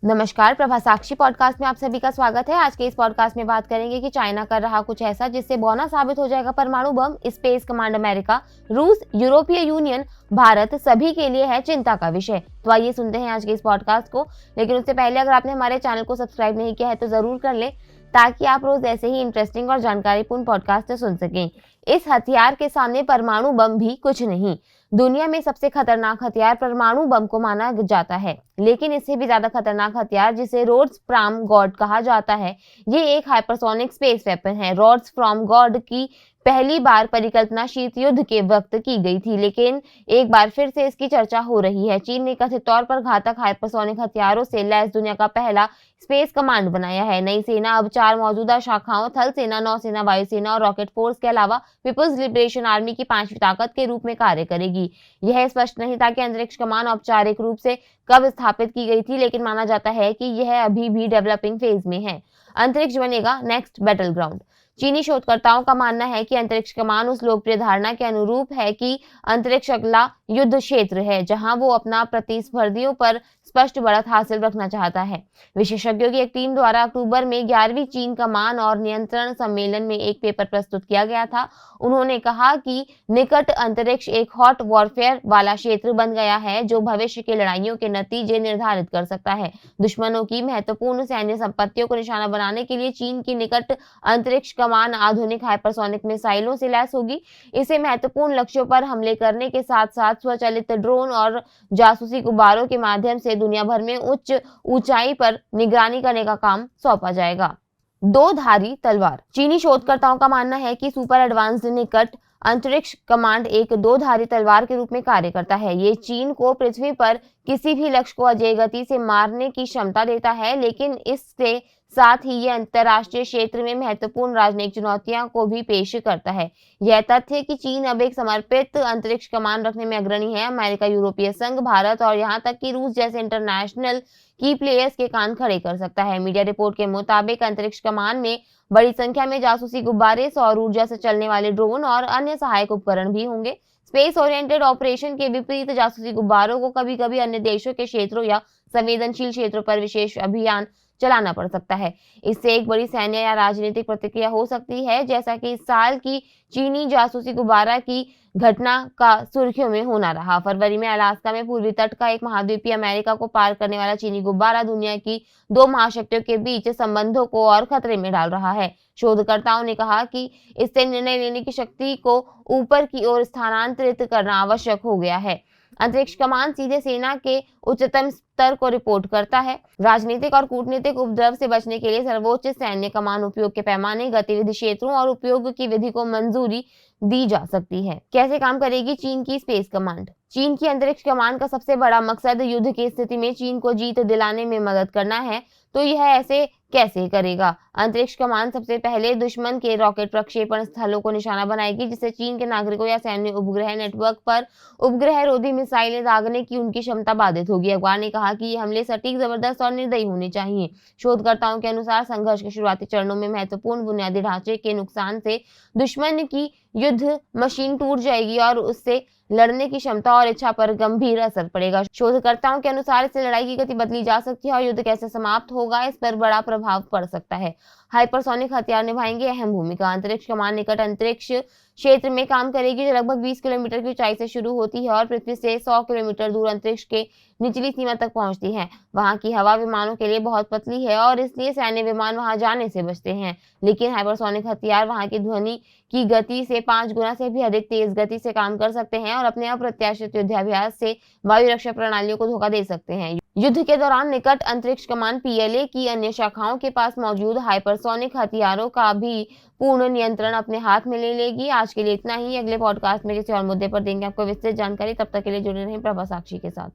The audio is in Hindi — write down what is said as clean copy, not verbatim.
नमस्कार, प्रभा साक्षी पॉडकास्ट में आप सभी का स्वागत है। आज के इस पॉडकास्ट में बात करेंगे कि चाइना कर रहा कुछ ऐसा जिससे बौना साबित हो जाएगा परमाणु बम। स्पेस कमांड अमेरिका, रूस, यूरोपीय यूनियन, भारत सभी के लिए है चिंता का विषय। तो आइए सुनते हैं आज के इस पॉडकास्ट को। लेकिन उससे पहले अगर आपने हमारे चैनल को सब्सक्राइब नहीं किया है तो जरूर कर ले, ताकि आप रोज ऐसे ही इंटरेस्टिंग और जानकारीपूर्ण पॉडकास्ट सुन सकें। इस हथियार के सामने परमाणु बम भी कुछ नहीं। दुनिया में सबसे खतरनाक हथियार परमाणु बम को माना जाता है, लेकिन इससे भी ज्यादा खतरनाक हथियार जिसे रोड्स फ्रॉम गॉड कहा जाता है, ये एक हाइपरसोनिक स्पेस वेपन है। रोड्स फ्रॉम गॉड की पहली बार परिकल्पना शीत युद्ध के वक्त की गई थी, लेकिन एक बार फिर से इसकी चर्चा हो रही है। चीन ने कथित तौर पर घातक हाइपरसोनिक हथियारों से लैस दुनिया का पहला स्पेस कमांड बनाया है। नई सेना अब 4 मौजूदा शाखाओं थल सेना, नौसेना, वायुसेना और रॉकेट फोर्स के अलावा पीपुल्स लिबरेशन आर्मी की 5वीं ताकत के रूप में कार्य करेगी। यह स्पष्ट नहीं था कि अंतरिक्ष कमान औपचारिक रूप से कब स्थापित की गई थी, लेकिन माना जाता है कि यह अभी भी डेवलपिंग फेज में है। अंतरिक्ष बनेगा नेक्स्ट बैटल ग्राउंड। चीनी शोधकर्ताओं का मानना है कि अंतरिक्ष कमान उस लोकप्रिय धारणा के अनुरूप है कि अंतरिक्ष अगला युद्ध क्षेत्र है, जहां वो अपना प्रतिस्पर्धियों पर स्पष्ट बढ़त हासिल रखना चाहता है। विशेषज्ञों की एक टीम द्वारा अक्टूबर में 11वीं चीन कमान और नियंत्रण सम्मेलन में एक पेपर प्रस्तुत किया गया था। उन्होंने कहा कि निकट अंतरिक्ष एक हॉट वॉरफेयर वाला क्षेत्र बन गया है, जो भविष्य की लड़ाइयों के नतीजे निर्धारित कर सकता है। दुश्मनों की महत्वपूर्ण सैन्य संपत्तियों को निशाना बनाने के लिए चीन की निकट अंतरिक्ष कमान आधुनिक हाइपरसोनिक मिसाइलों से लैस होगी। इसे महत्वपूर्ण लक्ष्यों पर हमले करने के साथ साथ स्वचालित ड्रोन और जासूसी गुब्बारों के माध्यम से दुनिया भर में उच्च ऊंचाई पर निगरानी करने का काम सौंपा जाएगा। दो धारी तलवार। चीनी शोधकर्ताओं का मानना है कि सुपर एडवांस्ड निकट अंतरिक्ष कमांड एक 2 धारी तलवार के रूप में कार्य करता है। ये चीन को पृथ्वी पर किसी भी लक्ष्य को अजेय गति से मारने की क्षमता देता है, लेकिन इसके साथ ही ये अंतरराष्ट्रीय क्षेत्र में महत्वपूर्ण राजनयिक चुनौतियां को भी पेश करता है। यह तथ्य कि चीन अब एक समर्पित अंतरिक्ष कमान रखने में अग्रणी है, अमेरिका, यूरोपीय संघ, भारत और यहाँ तक कि रूस जैसे इंटरनेशनल की प्लेयर्स के कान खड़े कर सकता है। मीडिया रिपोर्ट के मुताबिक अंतरिक्ष कमान में बड़ी संख्या में जासूसी गुब्बारे, सौर ऊर्जा से चलने वाले ड्रोन और अन्य सहायक उपकरण भी होंगे। स्पेस ओरिएंटेड ऑपरेशन के विपरीत जासूसी गुब्बारों को कभी कभी अन्य देशों के क्षेत्रों या संवेदनशील क्षेत्रों पर विशेष अभियान चलाना पड़ सकता है। इससे एक बड़ी सैन्य या राजनीतिक प्रतिक्रिया हो सकती है, जैसा कि इस साल की चीनी जासूसी गुब्बारा की घटना का सुर्खियों में होना रहा। फरवरी में अलास्का में पूर्वी तट का एक महाद्वीपीय अमेरिका को पार करने वाला चीनी गुब्बारा दुनिया की 2 महाशक्तियों के बीच संबंधों को और खतरे में डाल रहा है। शोधकर्ताओं ने कहा कि इससे निर्णय लेने की शक्ति को ऊपर की ओर स्थानांतरित करना आवश्यक हो गया है। अंतरिक्ष कमान सीधे सेना के उच्चतम स्तर को रिपोर्ट करता है। राजनीतिक और कूटनीतिक उपद्रव से बचने के लिए सर्वोच्च सैन्य कमान उपयोग के पैमाने, गतिविधि क्षेत्रों और उपयोग की विधि को मंजूरी दी जा सकती है। कैसे काम करेगी चीन की स्पेस कमांड? चीन की अंतरिक्ष कमान का सबसे बड़ा मकसद युद्ध की स्थिति में चीन को जीत दिलाने में मदद करना है। तो यह ऐसे कैसे करेगा? अंतरिक्ष कमान सबसे पहले दुश्मन के रॉकेट प्रक्षेपण स्थलों को निशाना बनाएगी, जिससे चीन के नागरिकों या सैन्य उपग्रह नेटवर्क पर उपग्रह रोधी मिसाइलें दागने की उनकी क्षमता बाधित होगी। अखबार ने कहा कि ये हमले सटीक, जबरदस्त और निर्दयी होने चाहिए। शोधकर्ताओं के अनुसार संघर्ष के शुरुआती चरणों में महत्वपूर्ण बुनियादी ढांचे के नुकसान से दुश्मन की युद्ध मशीन टूट जाएगी और उससे लड़ने की क्षमता और इच्छा पर गंभीर असर पड़ेगा। शोधकर्ताओं के अनुसार इससे लड़ाई की गति बदली जा सकती है और युद्ध कैसे समाप्त होगा इस पर बड़ा प्रभाव पड़ सकता है। हाइपरसोनिक हथियार निभाएंगे अहम भूमिका। अंतरिक्ष कमान निकट अंतरिक्ष क्षेत्र में काम करेगी, जो लगभग 20 किलोमीटर की ऊंचाई से शुरू होती है और पृथ्वी से 100 किलोमीटर दूर अंतरिक्ष के निचली सीमा तक पहुंचती है। वहां की हवा विमानों के लिए बहुत पतली है और इसलिए सैन्य विमान वहां जाने से बचते हैं, लेकिन हाइपरसोनिक हथियार वहां की ध्वनि की गति से 5 गुना से भी अधिक तेज गति से काम कर सकते हैं और अपने अप्रत्याशित युद्धाभ्यास से वायु रक्षा प्रणालियों को धोखा दे सकते हैं। युद्ध के दौरान निकट अंतरिक्ष कमान पीएलए की अन्य शाखाओं के पास मौजूद हाइपरसोनिक हथियारों का भी पूर्ण नियंत्रण अपने हाथ में ले लेगी। आज के लिए इतना ही। अगले पॉडकास्ट में किसी और मुद्दे पर देंगे आपको विस्तृत जानकारी। तब तक के लिए जुड़े रहें प्रभा साक्षी के साथ।